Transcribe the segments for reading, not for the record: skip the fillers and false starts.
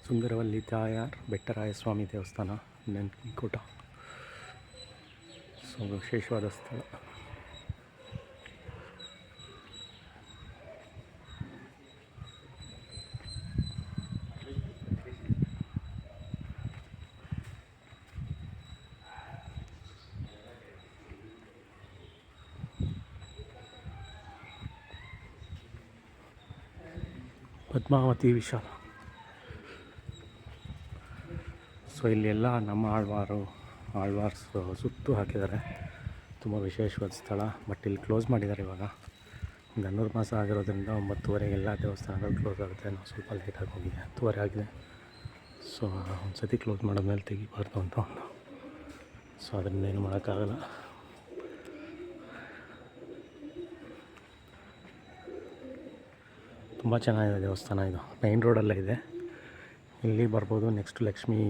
ಸುಂದರವಲ್ಲಿ ತಾಯಾರ್ ಬೆಟ್ಟರಾಯ ಸ್ವಾಮಿ ದೇವಸ್ಥಾನ ನಂದಿಕೋಟ. ಸೊ ವಿಶೇಷವಾದ ಸ್ಥಳ. ಪದ್ಮಾವತಿ ವಿಶಾಲ. ಸೊ ಇಲ್ಲೆಲ್ಲ ನಮ್ಮ ಆಳ್ವಾರ್ಸ್ ಸುತ್ತು ಹಾಕಿದ್ದಾರೆ. ತುಂಬ ವಿಶೇಷವಾದ ಸ್ಥಳ. ಬಟ್ ಇಲ್ಲಿ ಕ್ಲೋಸ್ ಮಾಡಿದ್ದಾರೆ ಇವಾಗ. ಧನುರ್ಮಾಸ ಆಗಿರೋದ್ರಿಂದ 9:30 ದೇವಸ್ಥಾನಗಳು ಕ್ಲೋಸ್ ಆಗುತ್ತೆ. ನಾವು ಸ್ವಲ್ಪ ಲೇಟಾಗಿ ಹೋಗಿದೆ, 10:30 ಆಗಿದೆ. ಸೊ ಒಂದು ಸತಿ ಕ್ಲೋಸ್ ಮಾಡಿದ್ಮೇಲೆ ತೆಗಿಬಾರ್ದು ಅಂತ ಒಂದು. ಸೊ ಅದರಿಂದ ಏನು ಮಾಡೋಕ್ಕಾಗಲ್ಲ. ತುಂಬ ಚೆನ್ನಾಗಿದೆ ದೇವಸ್ಥಾನ. ಇದು ಮೈನ್ ರೋಡಲ್ಲೇ ಇದೆ. ಇಲ್ಲಿ ಬರ್ಬೋದು. ನೆಕ್ಸ್ಟ್ ಲಕ್ಷ್ಮೀ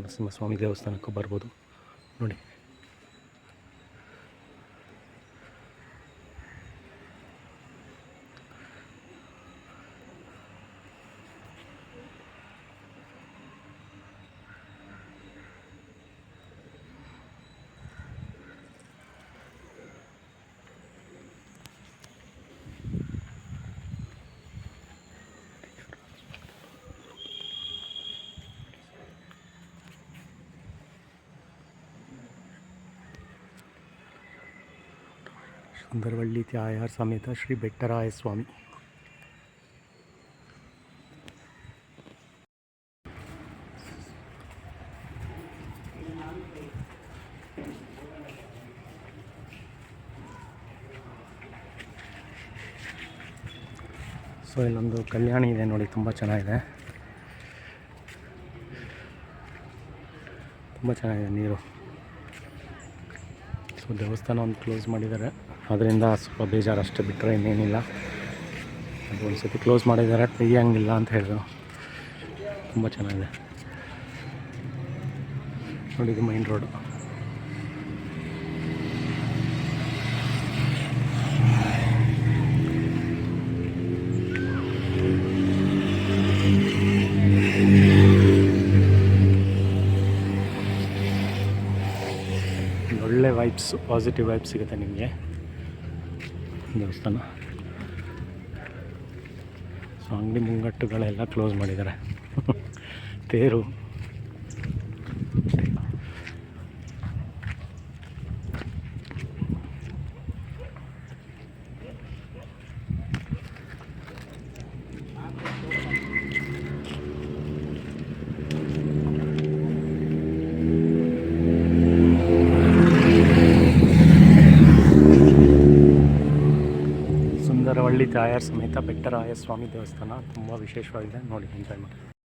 ನರಸಿಂಹಸ್ವಾಮಿ ದೇವಸ್ಥಾನಕ್ಕೂ ಬರ್ಬೋದು ನೋಡಿ. ಸುಂದರವಳ್ಳಿ ತಾಯಾರ್ ಸಮೇತ ಶ್ರೀ ಬೆಟ್ಟರಾಯ ಸ್ವಾಮಿ. ಸೊ ಇಲ್ಲೊಂದು ಕಲ್ಯಾಣಿ ಇದೆ ನೋಡಿ, ತುಂಬ ಚೆನ್ನಾಗಿದೆ. ತುಂಬ ಚೆನ್ನಾಗಿದೆ ನೀರು. ಸೊ ದೇವಸ್ಥಾನ ಒಂದು ಕ್ಲೋಸ್ ಮಾಡಿದ್ದಾರೆ, ಅದರಿಂದ ಸ್ವಲ್ಪ ಬೇಜಾರು ಅಷ್ಟೇ, ಬಿಟ್ಟರೆ ಇನ್ನೇನಿಲ್ಲ. ಅದು ಒಂದು ಸತಿ ಕ್ಲೋಸ್ ಮಾಡಿದ್ದಾರೆ, ತೆಗಿಯಂಗಿಲ್ಲ ಅಂತ ಹೇಳಿದ್ರು. ತುಂಬ ಚೆನ್ನಾಗಿದೆ ನೋಡಿ. ಇದು ಮೈನ್ ರೋಡು. ಒಳ್ಳೆ ವೈಬ್ಸ್, ಪಾಸಿಟಿವ್ ವೈಬ್ಸ್ ಸಿಗುತ್ತೆ ನಿಮಗೆ ದೇವಸ್ಥಾನ. ಸೊ ಅಂಗಡಿ ಮುಂಗಟ್ಟುಗಳೆಲ್ಲ ಕ್ಲೋಸ್ ಮಾಡಿದ್ದಾರೆ. ತೇರು ಸುಂದರವಳ್ಳಿ ತಾಯಾರ್ ಸಮೇತ ಬೆಟ್ಟರಾಯ ಸ್ವಾಮಿ ದೇವಸ್ಥಾನ ತುಂಬ ವಿಶೇಷವಾಗಿದೆ ನೋಡಿ. ಎಂಜಾಯ್ ಮಾಡಿ.